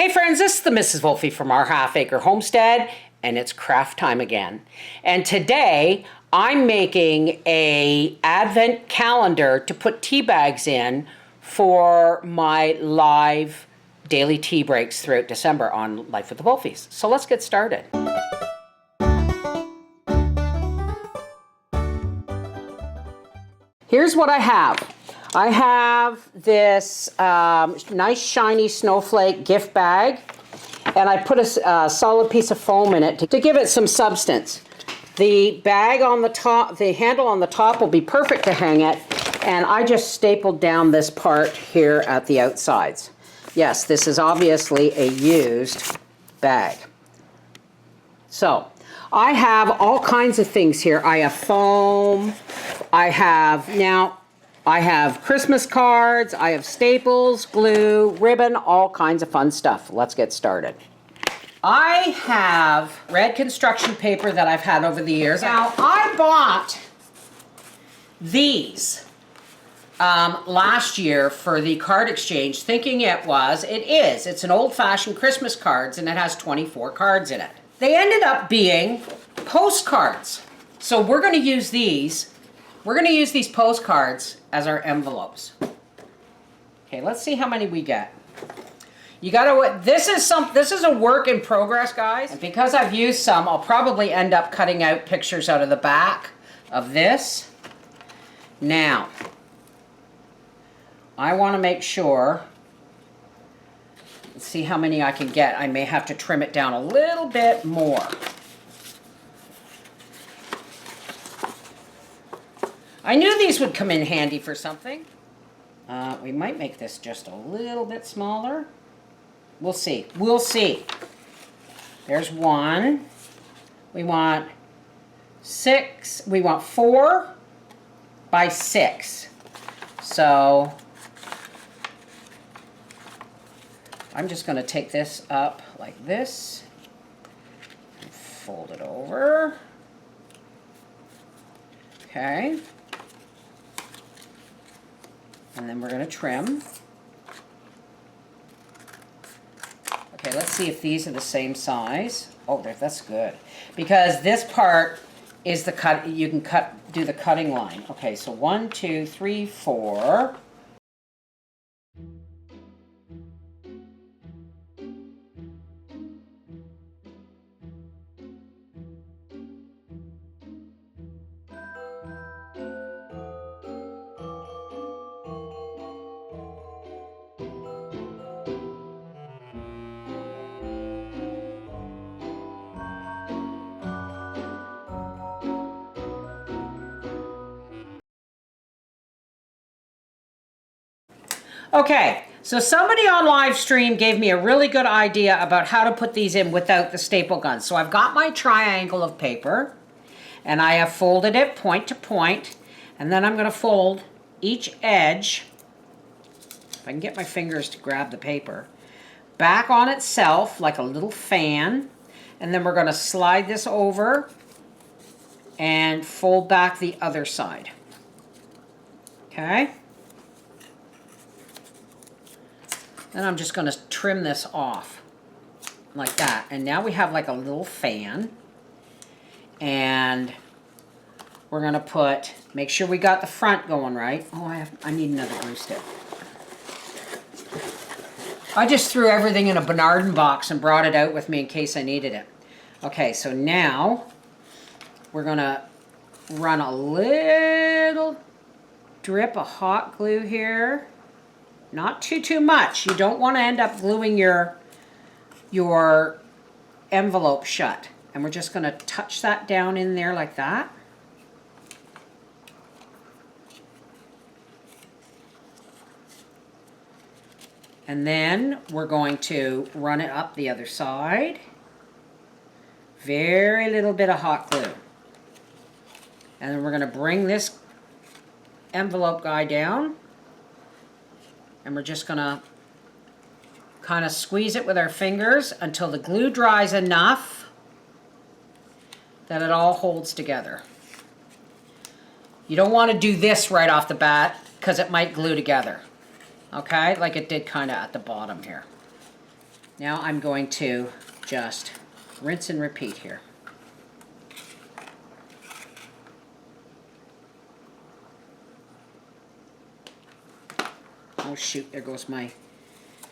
Hey friends, this is the Mrs. Wolfie from Our Half Acre Homestead, and it's craft time again. And today, I'm making a advent calendar to put tea bags in for my live daily tea breaks throughout December on Life with the Wolfies. So let's get started. Here's what I have. I have this nice shiny snowflake gift bag, and I put a solid piece of foam in it to give it some substance. The bag on the top, the handle on the top will be perfect to hang it, and I just stapled down this part here at the outsides. Yes, this is obviously a used bag. So, I have all kinds of things here. I have foam, I have Christmas cards, I have staples, glue, ribbon, all kinds of fun stuff. Let's get started. I have red construction paper that I've had over the years. Now, I bought these last year for the card exchange, thinking it's an old-fashioned Christmas cards, and it has 24 cards in it. They ended up being postcards. So we're going to use these. We're going to use these postcards as our envelopes. Okay, let's see how many we get. You gotta, this is a work in progress, guys. And because I've used some, I'll probably end up cutting out pictures out of the back of this. Now, I want to make sure, let's see how many I can get. I may have to trim it down a little bit more. I knew these would come in handy for something. We might make this just a little bit smaller. We'll see. We'll see. There's one. We want 4 by 6. So I'm just going to take this up like this and fold it over. Okay. And then we're going to trim. Okay, let's see if these are the same size. Oh, that's good. Because this part is the cut, you can do the cutting line. Okay, so 1, 2, 3, 4. Okay, so somebody on live stream gave me a really good idea about how to put these in without the staple gun. So I've got my triangle of paper, and I have folded it point to point, and then I'm going to fold each edge, if I can get my fingers to grab the paper, back on itself like a little fan, and then we're going to slide this over and fold back the other side. Okay? Then I'm just going to trim this off like that. And now we have like a little fan. And we're going to make sure we got the front going right. Oh, I need another glue stick. I just threw everything in a Bernardin box and brought it out with me in case I needed it. Okay, so now we're going to run a little drip of hot glue here. Not too much. You don't want to end up gluing your envelope shut. And we're just going to touch that down in there like that. And then we're going to run it up the other side. Very little bit of hot glue. And then we're going to bring this envelope guy down. And we're just going to kind of squeeze it with our fingers until the glue dries enough that it all holds together. You don't want to do this right off the bat because it might glue together. Okay, like it did kind of at the bottom here. Now I'm going to just rinse and repeat here. Oh shoot, there goes my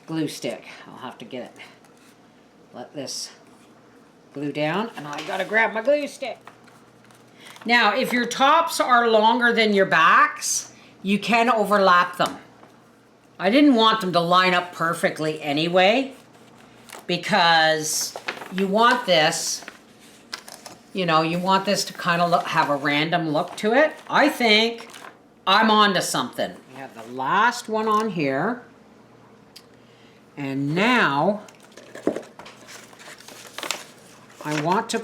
glue stick. I'll have to get it. Let this glue down, and I gotta grab my glue stick. Now, if your tops are longer than your backs, you can overlap them. I didn't want them to line up perfectly anyway, because you want this, you know, you want this to kind of have a random look to it. I think I'm onto something. We have the last one on here. And now I want to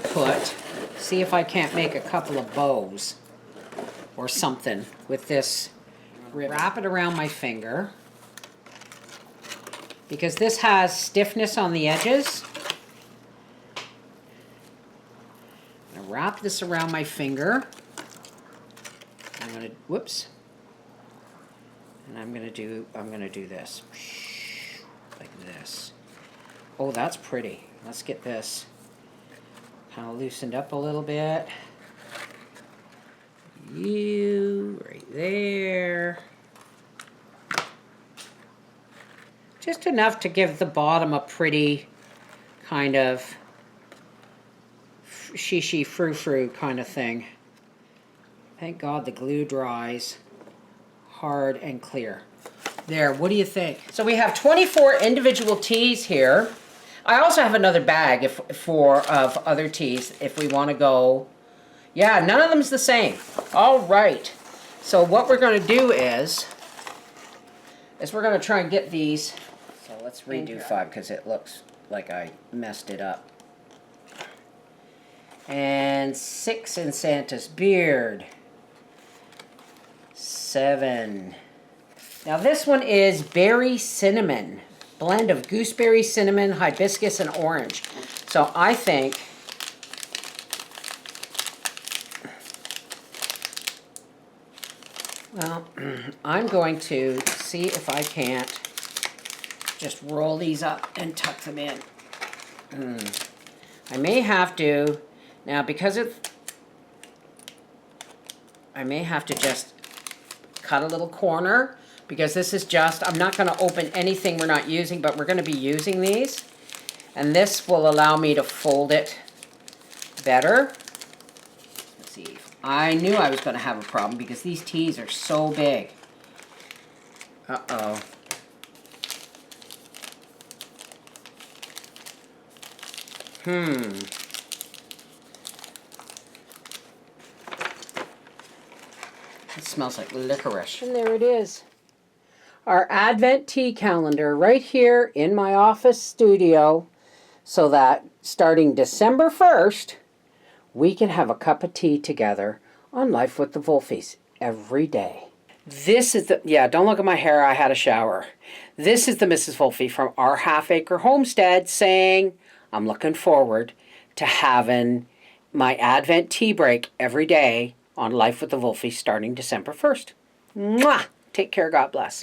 see if I can't make a couple of bows or something with this. Wrap it around my finger, because this has stiffness on the edges. I'm gonna wrap this around my finger. I'm gonna, whoops. And I'm gonna do this. Like this. Oh, that's pretty. Let's get this kind of loosened up a little bit. You right there. Just enough to give the bottom a pretty kind of shishi frou-frou kind of thing. Thank God the glue dries hard and clear. There, what do you think? So we have 24 individual tees here. I also have another bag of other tees if we want to go. Yeah, none of them's the same. All right. So what we're going to do is we're going to try and get these. So let's redo 5 because it looks like I messed it up. And 6 in Santa's beard. 7. Now this one is berry cinnamon, blend of gooseberry, cinnamon, hibiscus, and orange. So I think well, I'm going to see if I can't just roll these up and tuck them in. I may have to, now because I may have to just cut a little corner, because this is just, I'm not going to open anything we're not using, but we're going to be using these. And this will allow me to fold it better. Let's see. I knew I was going to have a problem because these tees are so big. Uh-oh. It smells like licorice. And there it is. Our Advent tea calendar right here in my office studio, so that starting December 1st, we can have a cup of tea together on Life with the Wolfies every day. This is the, yeah, don't look at my hair, I had a shower. This is the Mrs. Wolfie from Our Half Acre Homestead saying, I'm looking forward to having my Advent tea break every day on Life with the Wolfies starting December 1st. Mwah! Take care, God bless.